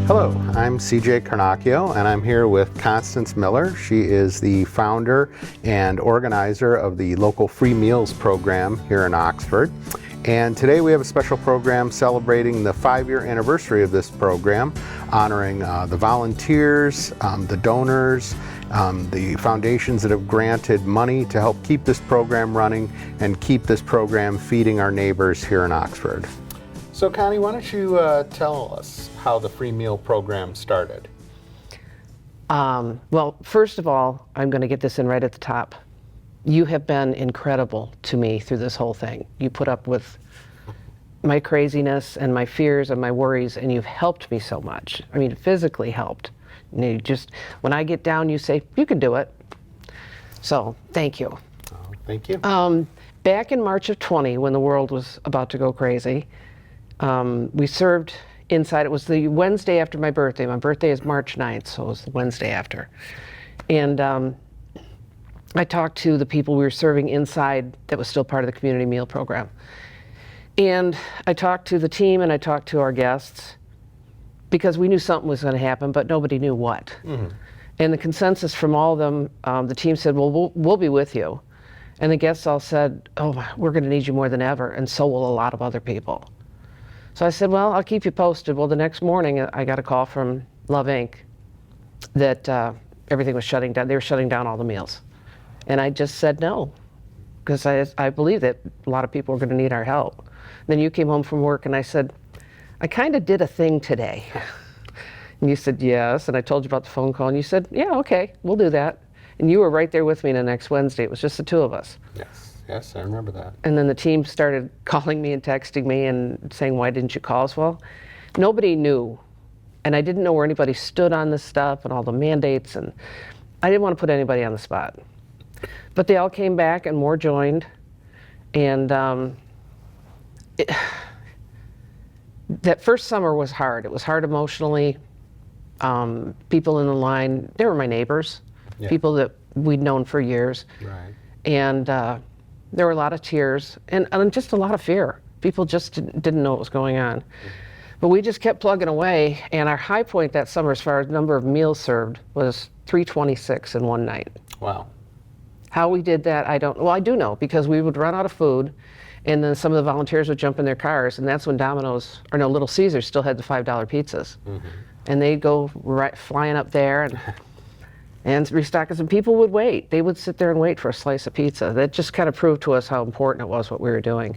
Hello, I'm CJ Carnacchio, and I'm here with Constance Miller. She is the founder and organizer of the local free meals program here in Oxford. And today we have a special program celebrating the 5-year anniversary of this program, honoring the volunteers, the donors, the foundations that have granted money to help keep this program running and keep this program feeding our neighbors here in Oxford. So Connie, why don't you tell us how the free meal program started? Well, first of all, I'm going to get this in right at the top. You have been incredible to me through this whole thing. You put up with my craziness and my fears and my worries, and you've helped me so much. I mean, physically helped. You just, when I get down, you say, you can do it. So, thank you. Oh, thank you. Back in March of 20, when the world was about to go crazy, we served inside. It was the Wednesday after my birthday. My birthday is March 9th, so it was the Wednesday after. And I talked to the people we were serving inside that was still part of the community meal program. And I talked to the team and I talked to our guests because we knew something was going to happen, but nobody knew what. Mm-hmm. And the consensus from all of them, the team said, well, we'll be with you. And the guests all said, oh, we're going to need you more than ever, and so will a lot of other people. So I said, well, I'll keep you posted. Well, the next morning, I got a call from Love Inc. that everything was shutting down. They were shutting down all the meals. And I just said no, because I believe that a lot of people were going to need our help. Then you came home from work, and I said, I kind of did a thing today. And you said, yes. And I told you about the phone call, and you said, yeah, okay, we'll do that. And you were right there with me the next Wednesday. It was just the two of us. Yes, I remember that. And then the team started calling me and texting me and saying, why didn't you call us? Well, nobody knew. And I didn't know where anybody stood on this stuff and all the mandates. And I didn't want to put anybody on the spot. But they all came back and more joined. And that first summer was hard. It was hard emotionally. People in the line, they were my neighbors, people that we'd known for years. Right. And there were a lot of tears and just a lot of fear. People just didn't know what was going on. But we just kept plugging away, and our high point that summer as far as number of meals served was 326 in one night. Wow. How we did that, I don't, well, I do know, because we would run out of food, and then some of the volunteers would jump in their cars, and that's when Domino's, or no, Little Caesars still had the $5 pizzas. Mm-hmm. And they'd go flying up there and restock us, and people would wait. They would sit there and wait for a slice of pizza. That just kind of proved to us how important it was what we were doing.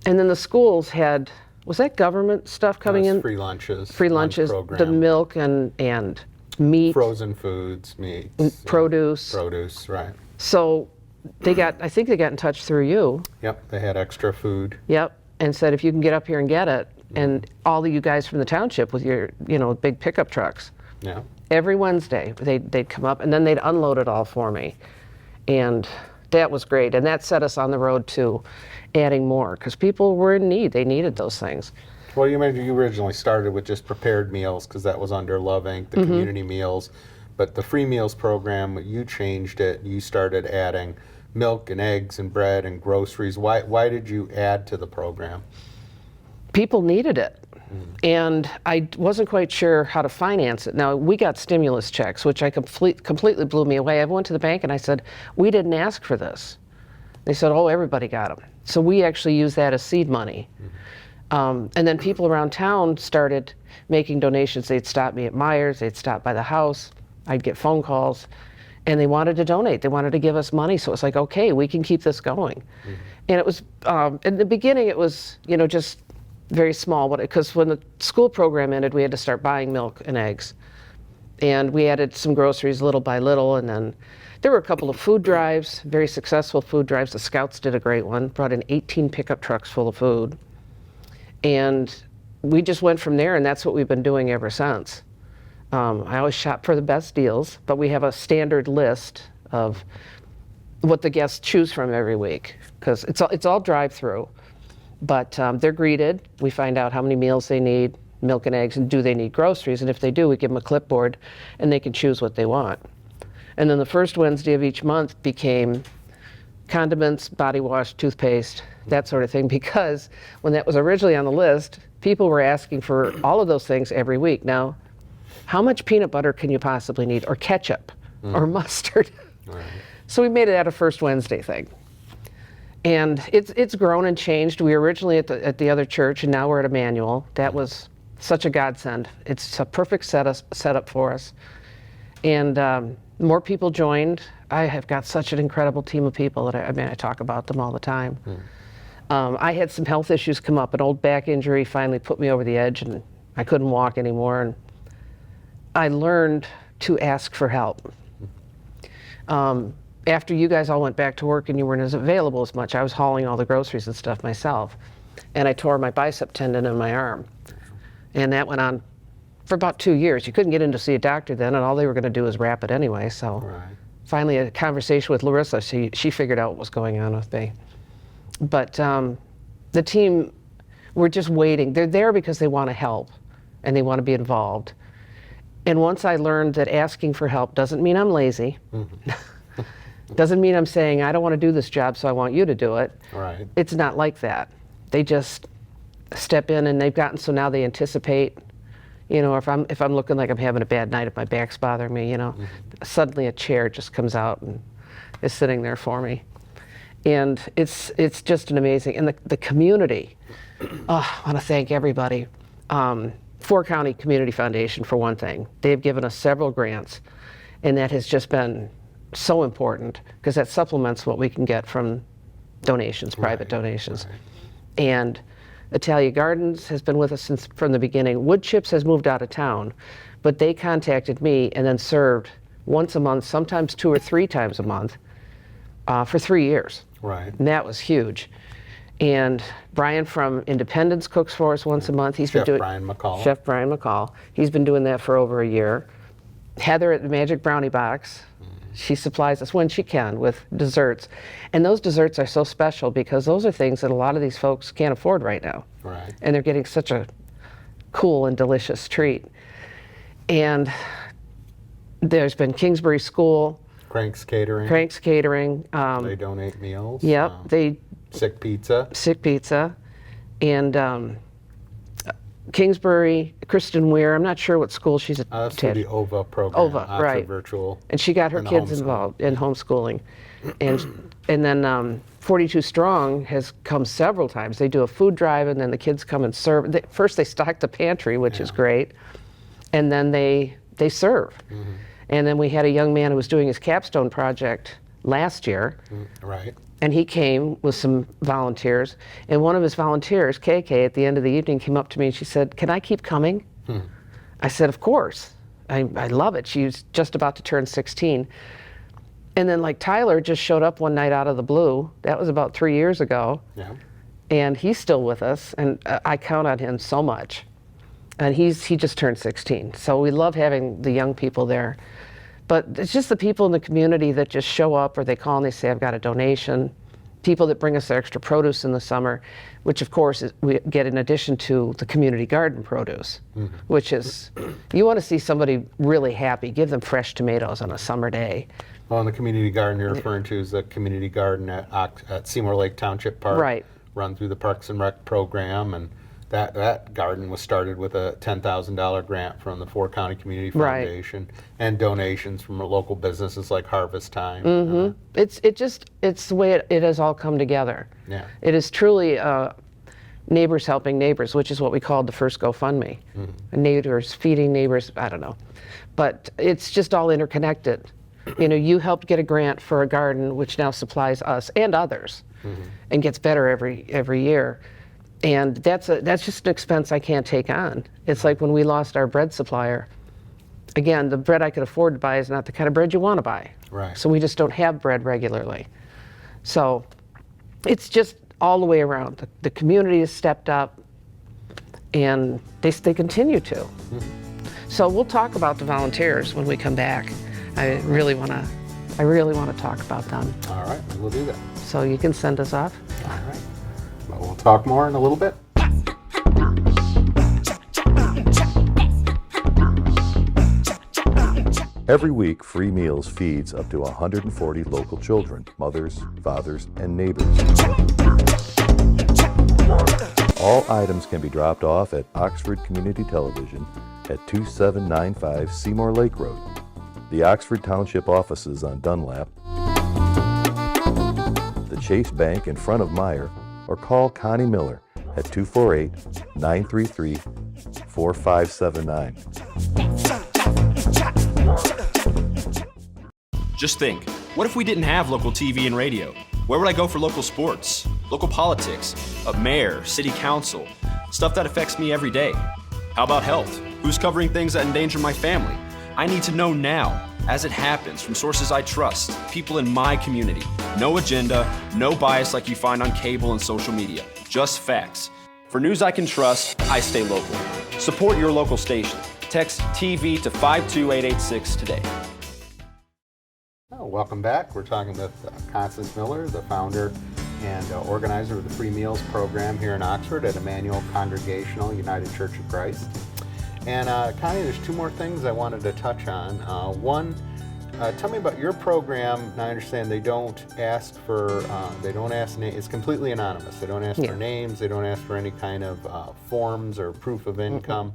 And then the schools had, was that government stuff coming in? Free lunches. Free lunches, the milk and meat. Frozen foods, meat. Produce. Produce, right. So I think they got in touch through you. Yep, they had extra food. Yep, and said if you can get up here and get it, and all of you guys from the township with your, big pickup trucks. Yeah. Every Wednesday, they'd come up, and then they'd unload it all for me. And that was great. And that set us on the road to adding more, because people were in need. They needed those things. Well, you mentioned you originally started with just prepared meals, because that was under Love Inc., the community meals. But the free meals program, you changed it. You started adding milk and eggs and bread and groceries. Why did you add to the program? People needed it. And I wasn't quite sure how to finance it. Now, we got stimulus checks, which completely blew me away. I went to the bank and I said, we didn't ask for this. They said, oh, everybody got them. So we actually used that as seed money. And then people around town started making donations. They'd stop me at Myers, they'd stop by the house, I'd get phone calls, and they wanted to donate. They wanted to give us money. So it's like, okay, we can keep this going. And it was, in the beginning, it was, just very small, because when the school program ended, we had to start buying milk and eggs. And we added some groceries little by little, and then there were a couple of food drives, very successful food drives. The Scouts did a great one, brought in 18 pickup trucks full of food. And we just went from there, and that's what we've been doing ever since. I always shop for the best deals, but we have a standard list of what the guests choose from every week, because it's all drive-through. But they're greeted. We find out how many meals they need, milk and eggs, and do they need groceries. And if they do, we give them a clipboard, and they can choose what they want. And then the first Wednesday of each month became condiments, body wash, toothpaste, that sort of thing, because when that was originally on the list, people were asking for all of those things every week. Now, how much peanut butter can you possibly need, or ketchup, or mustard? Right. So we made it at a First Wednesday thing. And it's grown and changed. We were originally at the other church, and now we're at Emmanuel. That was such a godsend. It's a perfect setup for us. And more people joined. I have got such an incredible team of people that I talk about them all the time. I had some health issues come up. An old back injury finally put me over the edge, and I couldn't walk anymore. And I learned to ask for help. After you guys all went back to work and you weren't as available as much, I was hauling all the groceries and stuff myself. And I tore my bicep tendon in my arm. And that went on for about 2 years. You couldn't get in to see a doctor then, and all they were going to do was wrap it anyway. So finally, a conversation with Larissa, she figured out what was going on with me. But the team, we're just waiting. They're there because they want to help and they want to be involved. And once I learned that asking for help doesn't mean I'm lazy. Doesn't mean I'm saying, I don't want to do this job, so I want you to do it. Right. It's not like that. They just step in, and they've gotten so now they anticipate, you know, if I'm looking like I'm having a bad night, if my back's bothering me, you know, suddenly a chair just comes out and is sitting there for me. And it's just an amazing, and the community, I want to thank everybody. Four County Community Foundation, for one thing. They've given us several grants, and that has just been so important because that supplements what we can get from donations, private donations. And Italia Gardens has been with us from the beginning. Wood Chips has moved out of town, but they contacted me and then served once a month, sometimes 2 or 3 times a month, for 3 years. Right. And that was huge. And Brian from Independence cooks for us once a month. He's been doing Brian McCall. Chef Brian McCall. He's been doing that for over a year. Heather at the Magic Brownie Box. She supplies us when she can with desserts. And those desserts are so special because those are things that a lot of these folks can't afford right now. Right. And they're getting such a cool and delicious treat. And there's been Kingsbury School. Crank's Catering. Crank's Catering. They donate meals. Yep. They Sick Pizza. Sick Pizza. And Kingsbury, Kristen Weir, I'm not sure what school she's That's through attended. the OVA program. OVA, Oxford right. Virtual. And she got her and the kids homeschooling. involved in homeschooling. And then 42 Strong has come several times. They do a food drive, and then the kids come and serve. First they stock the pantry, which is great, and then they serve. And then we had a young man who was doing his capstone project last year. Right. And he came with some volunteers. And one of his volunteers, KK, at the end of the evening came up to me and she said, "Can I keep coming?" I said, "Of course. I love it." She was just about to turn 16. And then like Tyler just showed up one night out of the blue. That was about 3 years ago. Yeah. And he's still with us. And I count on him so much. And he just turned 16. So we love having the young people there. But it's just the people in the community that just show up, or they call and they say, "I've got a donation." People that bring us their extra produce in the summer, which of course we get in addition to the community garden produce, which is, you want to see somebody really happy, give them fresh tomatoes on a summer day. Well, and the community garden you're referring to is the community garden at Seymour Lake Township Park. Right. Run through the Parks and Rec program, and that garden was started with a $10,000 grant from the Four County Community Foundation and donations from local businesses like Harvest Time. It's the way it has all come together. Yeah. It is truly neighbors helping neighbors, which is what we called the first GoFundMe. Neighbors feeding neighbors, I don't know. But it's just all interconnected. You know, you helped get a grant for a garden which now supplies us and others and gets better every year. And that's just an expense I can't take on. It's like when we lost our bread supplier. Again, the bread I could afford to buy is not the kind of bread you want to buy. Right. So we just don't have bread regularly. So it's just all the way around. The community has stepped up, and they continue to. So we'll talk about the volunteers when we come back. I really want to talk about them. All right, we'll do that. So you can send us off. All right. But we'll talk more in a little bit. Every week, Free Meals feeds up to 140 local children, mothers, fathers, and neighbors. All items can be dropped off at Oxford Community Television at 2795 Seymour Lake Road, the Oxford Township offices on Dunlap, the Chase Bank in front of Meyer, or call Connie Miller at 248-933-4579. Just think, what if we didn't have local TV and radio? Where would I go for local sports, local politics, a mayor, city council, stuff that affects me every day? How about health? Who's covering things that endanger my family? I need to know now, as it happens, from sources I trust, people in my community. No agenda, no bias like you find on cable and social media. Just facts. For news I can trust, I stay local. Support your local station. Text TV to 52886 today. Welcome back. We're talking with Constance Miller, the founder and organizer of the Free Meals Program here in Oxford at Emmanuel Congregational United Church of Christ. And Connie, there's two more things I wanted to touch on. One, tell me about your program. Now, I understand they don't ask for, it's completely anonymous. They don't ask for names. They don't ask for any kind of forms or proof of income.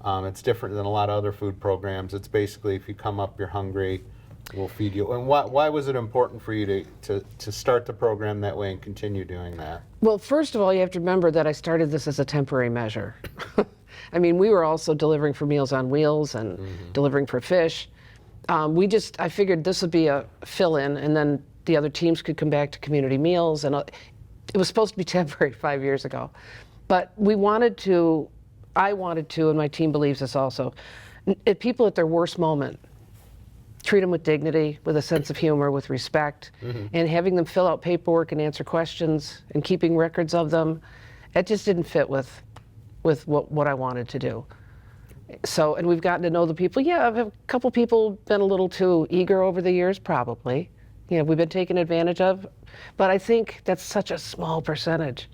It's different than a lot of other food programs. It's basically if you come up, you're hungry, we'll feed you. And why was it important for you to start the program that way and continue doing that? Well, first of all, you have to remember that I started this as a temporary measure. I mean, we were also delivering for Meals on Wheels and delivering for fish. I figured this would be a fill-in, and then the other teams could come back to community meals. And it was supposed to be temporary 5 years ago. But I wanted to, and my team believes this also, people at their worst moment, treat them with dignity, with a sense of humor, with respect, and having them fill out paperwork and answer questions and keeping records of them, it just didn't fit with what I wanted to do. So, and we've gotten to know the people. Yeah, I've a couple people been a little too eager over the years, probably. You know, we've been taken advantage of, but I think that's such a small percentage.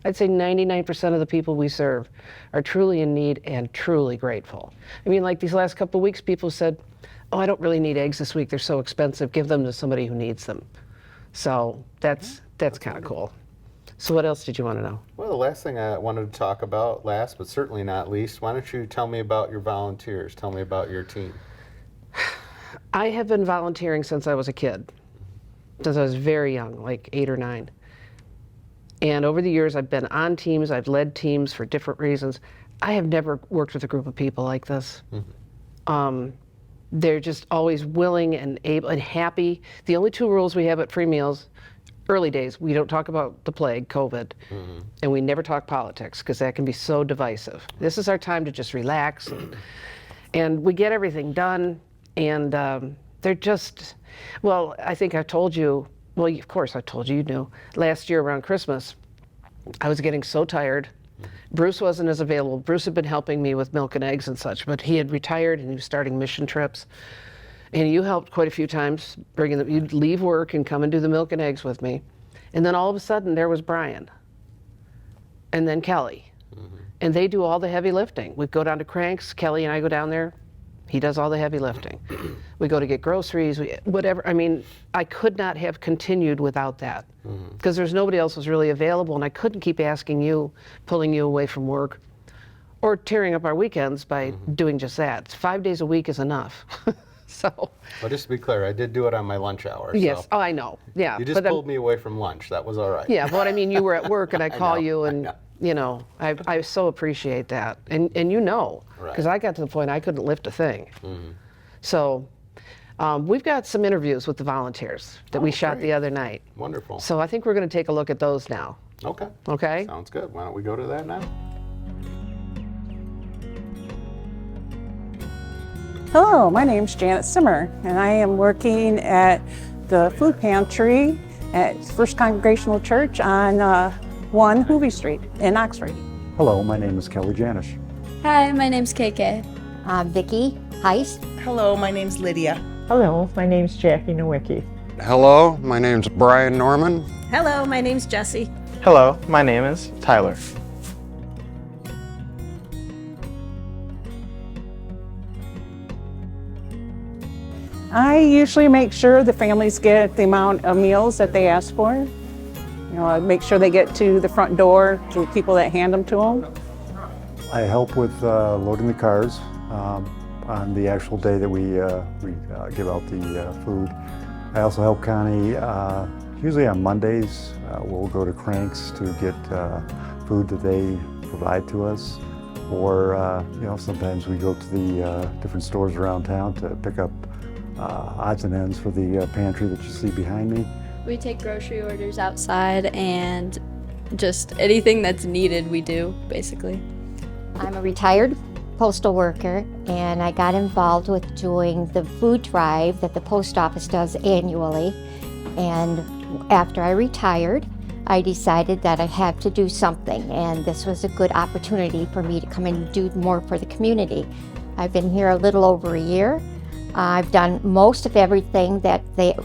I'd say 99% of the people we serve are truly in need and truly grateful. I mean, like these last couple of weeks, people said, oh, I don't really need eggs this week. They're so expensive. Give them to somebody who needs them. So that's kind of cool. So what else did you want to know? Well, the last thing I wanted to talk about, last but certainly not least, why don't you tell me about your volunteers? Tell me about your team. I have been volunteering since I was a kid, since I was very young, like 8 or 9. And over the years, I've been on teams. I've led teams for different reasons. I have never worked with a group of people like this. They're just always willing and able and happy. The only 2 rules we have at Free Meals, early days, we don't talk about the plague, COVID, and we never talk politics because that can be so divisive. This is our time to just relax, and we get everything done, and they're just, well, I think I told you, well, of course I told you, you knew, last year around Christmas, I was getting so tired. Bruce wasn't as available. Bruce had been helping me with milk and eggs and such, but he had retired and he was starting mission trips. And you helped quite a few times, you'd leave work and come and do the milk and eggs with me. And then all of a sudden there was Brian. And then Kelly. And they do all the heavy lifting. We go down to Cranks, Kelly and I go down there. He does all the heavy lifting. We go to get groceries, whatever. I mean, I could not have continued without that. Because there's nobody else was really available, and I couldn't keep asking you, pulling you away from work, or tearing up our weekends by doing just that. 5 days a week is enough. So. Well, just to be clear, I did do it on my lunch hour. Yes. So Oh, I know. Yeah. you just pulled me away from lunch. That was all right. Yeah, but I mean, you were at work, and I call you, and you know, I so appreciate that, and you know, because I got to the point I couldn't lift a thing. So. We've got some interviews with the volunteers that we shot the other night. Wonderful. So I think we're going to take a look at those now. Okay. Okay? Sounds good. Why don't we go to that now? Hello, my name's Janet Simmer, and I am working at the food pantry at First Congregational Church on 1 Hoovey Street in Oxford. Hello, my name is Kelly Janish. Hi, my name's KK. Vicki Heist. Hello, my name's Lydia. Hello, my name's Jackie Nowicki. Hello, my name's Brian Norman. Hello, my name's Jessie. Hello, my name is Tyler. I usually make sure the families get the amount of meals that they ask for. You know, I make sure they get to the front door to the people that hand them to them. I help with loading the cars on the actual day that we give out the food. I also help Connie, usually on Mondays, we'll go to Cranks to get food that they provide to us. Or, you know, sometimes we go to the different stores around town to pick up odds and ends for the pantry that you see behind me. We take grocery orders outside and just anything that's needed we do, basically. I'm a retired postal worker, and I got involved with doing the food drive that the post office does annually. And after I retired, I decided that I had to do something, and this was a good opportunity for me to come and do more for the community. I've been here a little over a year. I've done most of everything that they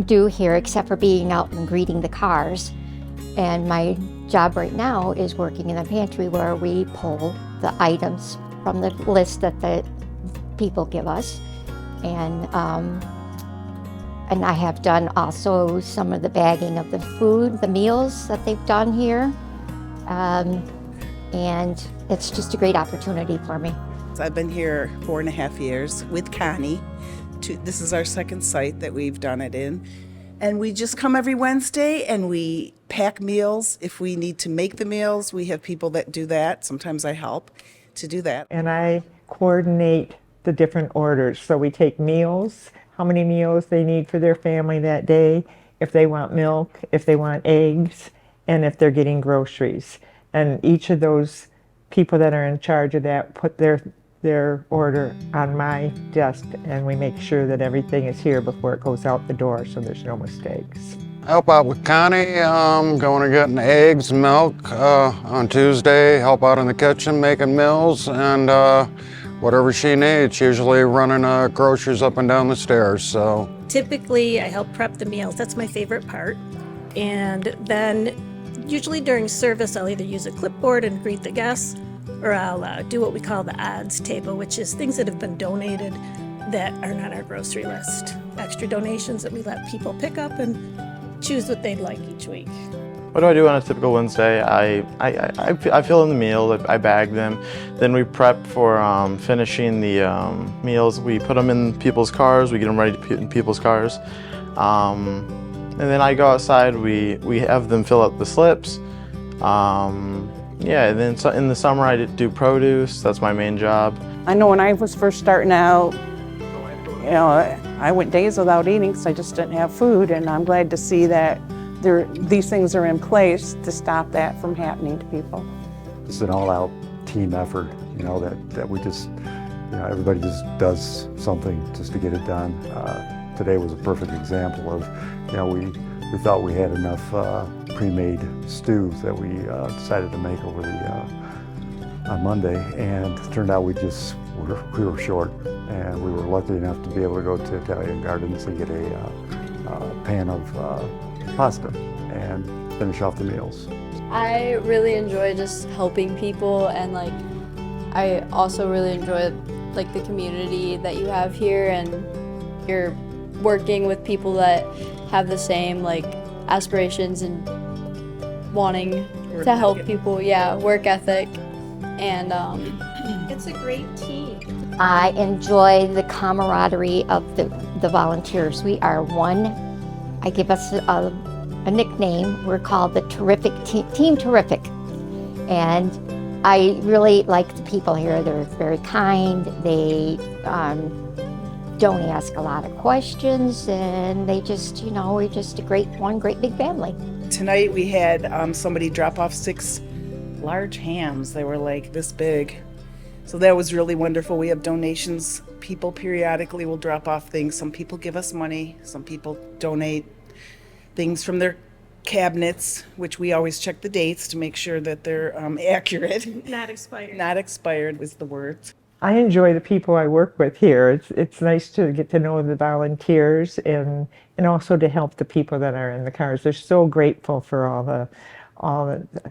do here except for being out and greeting the cars. And my job right now is working in the pantry where we pull the items from the list that the people give us. And I have done also some of the bagging of the food, the meals that they've done here. And it's just a great opportunity for me. I've been here 4.5 years with Connie. This is our second site that we've done it in. And we just come every Wednesday and we pack meals. If we need to make the meals, we have people that do that. Sometimes I help to do that. And I coordinate the different orders. So we take meals, how many meals they need for their family that day, if they want milk, if they want eggs, and if they're getting groceries. And each of those people that are in charge of that put their order on my desk, and we make sure that everything is here before it goes out the door so there's no mistakes. I help out with Connie, going and getting eggs, milk on Tuesday, help out in the kitchen making meals, and whatever she needs, usually running groceries up and down the stairs. So typically I help prep the meals. That's my favorite part. And then usually during service I'll either use a clipboard and greet the guests, or I'll do what we call the odds table, which is things that have been donated that are not on our grocery list. Extra donations that we let people pick up and choose what they'd like each week. What do I do on a typical Wednesday? I fill in the meal, I bag them, then we prep for finishing the meals. We put them in people's cars, we get them ready to put in people's cars. And then I go outside, we have them fill out the slips. Yeah, and then in the summer I do produce. That's my main job. I know when I was first starting out, you know, I went days without eating because I just didn't have food, and I'm glad to see that these things are in place to stop that from happening to people. It's an all-out team effort, you know, that we just, you know, everybody just does something just to get it done. Today was a perfect example of, you know, we thought we had enough pre-made stews that we decided to make over on Monday, and it turned out we were short, and we were lucky enough to be able to go to Italian Gardens and get a pan of pasta and finish off the meals. I really enjoy just helping people, and like I also really enjoy like the community that you have here, and you're working with people that have the same like aspirations and wanting to help people. Yeah, work ethic, and It's a great team. I enjoy the camaraderie of the volunteers. We are one. I give us a nickname. We're called the Terrific Team Terrific. And I really like the people here. They're very kind. They don't ask a lot of questions, and they just, you know, we're just one great big family. Tonight we had somebody drop off 6 large hams. They were like this big. So that was really wonderful. We have donations. People periodically will drop off things. Some people give us money. Some people donate things from their cabinets, which we always check the dates to make sure that they're accurate. Not expired. Not expired was the word. I enjoy the people I work with here. It's nice to get to know the volunteers and also to help the people that are in the cars. They're so grateful for all the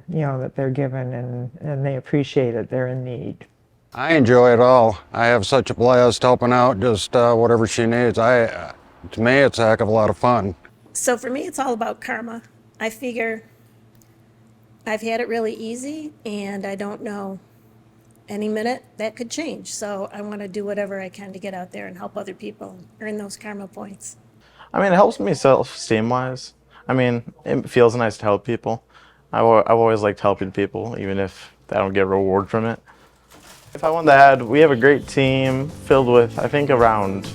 you know that they're given, and they appreciate it. They're in need. I enjoy it all. I have such a blast helping out, just whatever she needs. To me, it's a heck of a lot of fun. So for me, it's all about karma. I figure I've had it really easy, and I don't know, any minute that could change. So I want to do whatever I can to get out there and help other people earn those karma points. I mean, it helps me self-esteem wise. I mean, it feels nice to help people. I've always liked helping people, even if I don't get a reward from it. If I wanted to add, we have a great team filled with, I think, around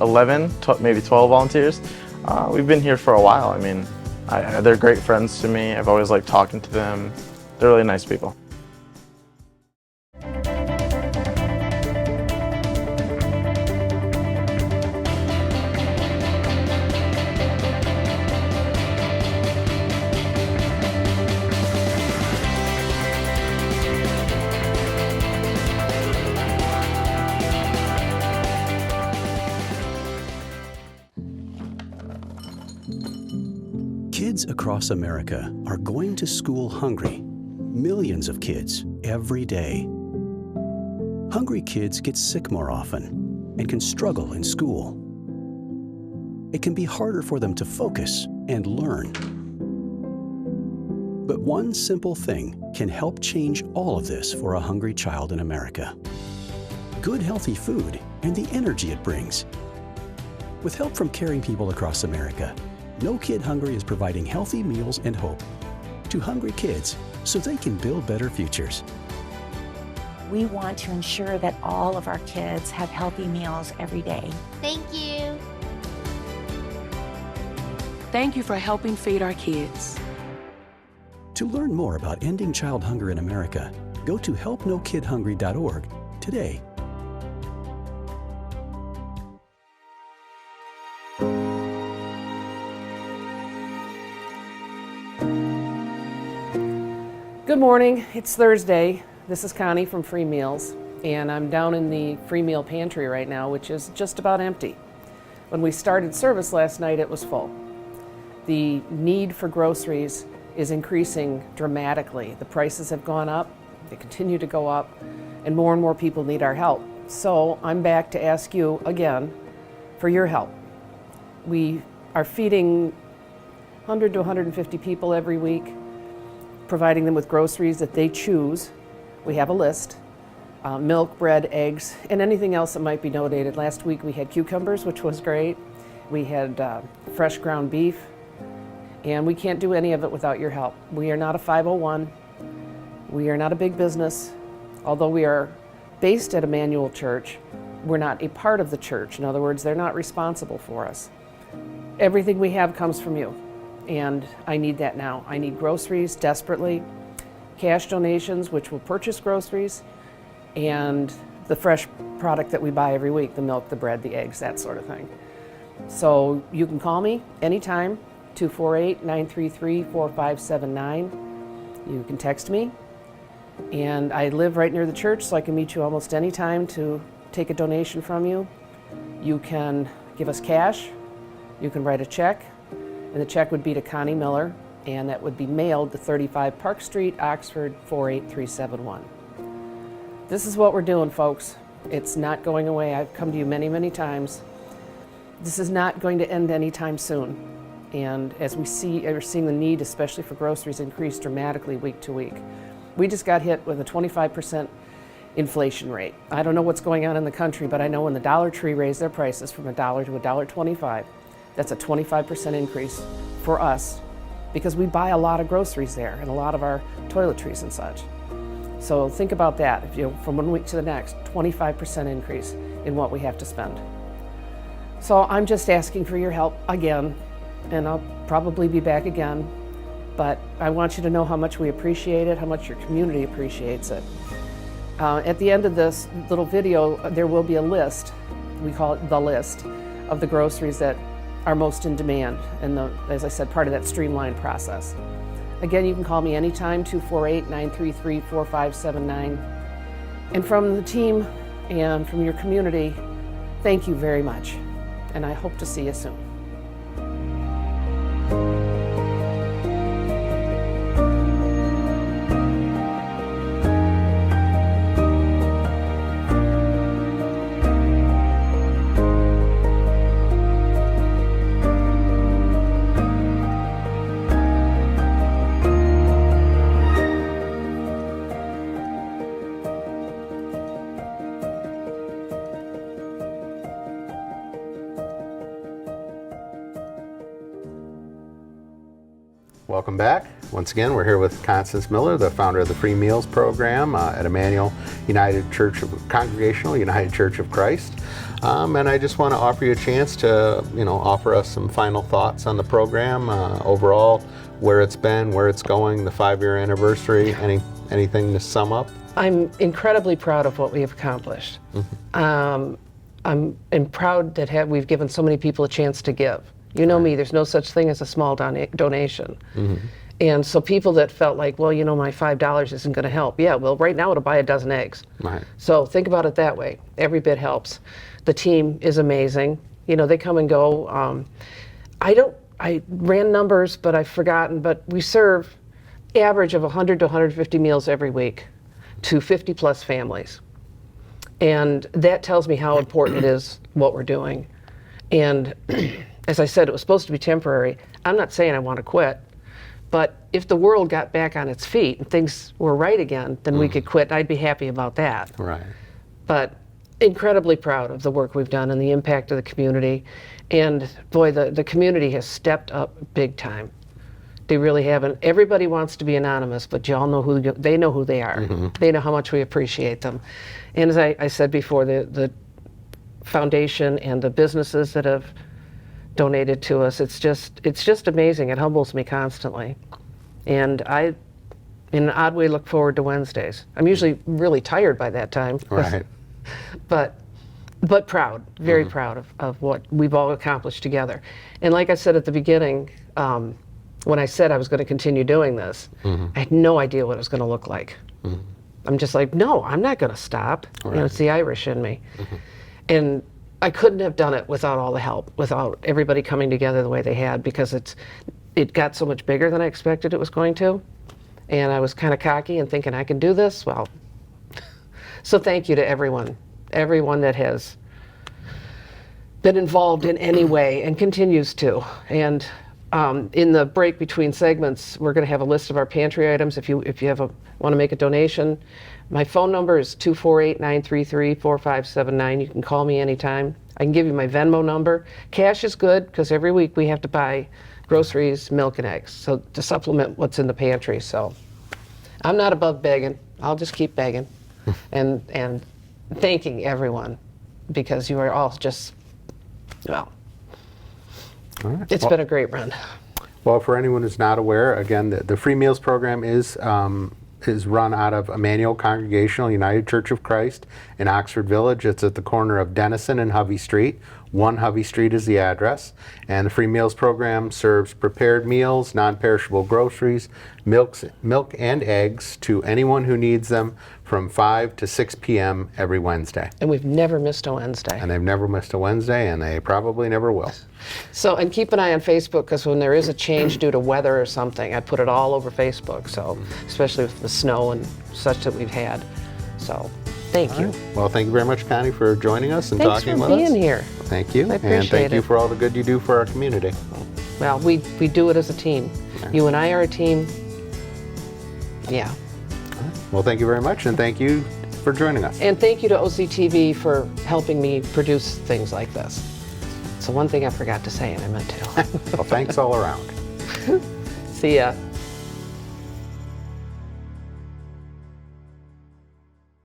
11, maybe 12 volunteers. We've been here for a while. I mean, they're great friends to me. I've always liked talking to them. They're really nice people. Kids across America are going to school hungry. Millions of kids every day. Hungry kids get sick more often and can struggle in school. It can be harder for them to focus and learn. But one simple thing can help change all of this for a hungry child in America. Good, healthy food and the energy it brings. With help from caring people across America, No Kid Hungry is providing healthy meals and hope to hungry kids so they can build better futures. We want to ensure that all of our kids have healthy meals every day. Thank you. Thank you for helping feed our kids. To learn more about ending child hunger in America, go to helpnokidhungry.org today. Good morning, it's Thursday. This is Connie from Free Meals, and I'm down in the free meal pantry right now, which is just about empty. When we started service last night, it was full. The need for groceries is increasing dramatically. The prices have gone up, they continue to go up, and more people need our help. So I'm back to ask you again for your help. We are feeding 100 to 150 people every week, providing them with groceries that they choose. We have a list, milk, bread, eggs, and anything else that might be donated. Last week we had cucumbers, which was great. We had fresh ground beef, and we can't do any of it without your help. We are not a 501. We are not a big business. Although we are based at Emmanuel Church, we're not a part of the church. In other words, they're not responsible for us. Everything we have comes from you, and I need that now. I need groceries desperately, cash donations, which will purchase groceries, and the fresh product that we buy every week, the milk, the bread, the eggs, that sort of thing. So you can call me anytime, 248-933-4579. You can text me, and I live right near the church, so I can meet you almost any time to take a donation from you. You can give us cash, you can write a check, and the check would be to Connie Miller, and that would be mailed to 35 Park Street, Oxford 48371. This is what we're doing, folks. It's not going away. I've come to you many times. This is not going to end anytime soon. And as we're seeing the need, especially for groceries, increase dramatically week to week. We just got hit with a 25% inflation rate. I don't know what's going on in the country, but I know when the Dollar Tree raised their prices from $1 to $1.25, that's a 25% increase for us, because we buy a lot of groceries there and a lot of our toiletries and such. So think about that. If you, from one week to the next, 25% increase in what we have to spend. So I'm just asking for your help again, and I'll probably be back again, but I want you to know how much we appreciate it, how much your community appreciates it. At the end of this little video, there will be a list, we call it the list, of the groceries that are most in demand, and as I said, part of that streamlined process. Again, you can call me anytime, 248-933-4579. And from the team and from your community, thank you very much, and I hope to see you soon. Welcome back. Once again, we're here with Constance Miller, the founder of the Free Meals Program at Emmanuel Congregational United Church of Christ. And I just want to offer you a chance to, offer us some final thoughts on the program, overall, where it's been, where it's going, the 5-year anniversary, anything to sum up? I'm incredibly proud of what we have accomplished. I'm proud that we've given so many people a chance to give. You know me, there's no such thing as a small donation. And so people that felt like, well, my $5 isn't going to help. Yeah, well, right now it'll buy a dozen eggs. Right. So think about it that way. Every bit helps. The team is amazing. They come and go. I ran numbers, but I've forgotten, but we serve average of 100 to 150 meals every week to 50 plus families. And that tells me how important it is what we're doing. And as I said, it was supposed to be temporary. I'm not saying I want to quit, but if the world got back on its feet and things were right again, then we could quit. I'd be happy about that. Right. But incredibly proud of the work we've done and the impact of the community. And boy, the community has stepped up big time. They really haven't. Everybody wants to be anonymous, but y'all know they know who they are. They know how much we appreciate them. And as I said before, the foundation and the businesses that have donated to us, it's just amazing. It humbles me constantly. And I, in an odd way, look forward to Wednesdays. I'm usually really tired by that time. Right. But proud, very proud of what we've all accomplished together. And like I said at the beginning, when I said I was going to continue doing this, I had no idea what it was going to look like. I'm just like, no, I'm not going to stop. Right. It's the Irish in me. And I couldn't have done it without all the help, without everybody coming together the way they had, because it got so much bigger than I expected it was going to. And I was kind of cocky and thinking I can do this. Well, so thank you to everyone that has been involved in any way and continues to. And in the break between segments, we're going to have a list of our pantry items. If you want to make a donation, my phone number is 248-933-4579. You can call me anytime. I can give you my Venmo number. Cash is good because every week we have to buy groceries, milk, and eggs, so to supplement what's in the pantry. So I'm not above begging. I'll just keep begging and thanking everyone, because you are all just, well, all right. It's been a great run. Well, for anyone who's not aware, again, the Free Meals Program is run out of Emmanuel Congregational United Church of Christ in Oxford Village. It's at the corner of Denison and Hovey Street. 1 Hovey Street is the address. And the Free Meals Program serves prepared meals, non-perishable groceries, milk and eggs to anyone who needs them from 5 to 6 p.m. every Wednesday. And we've never missed a Wednesday. And they've never missed a Wednesday, and they probably never will. So, and keep an eye on Facebook, because when there is a change due to weather or something, I put it all over Facebook, so especially with the snow and such that we've had. So, thank you. Right. Well, thank you very much, Connie, for joining us and Thanks talking for with us. being here. Thank you. I appreciate and thank you it. for all the good you do for our community. Well, we do it as a team. Yeah. You and I are a team. Yeah. Well, thank you very much, and thank you for joining us. And thank you to OCTV for helping me produce things like this. So one thing I forgot to say, and I meant to. Well, thanks all around. See ya.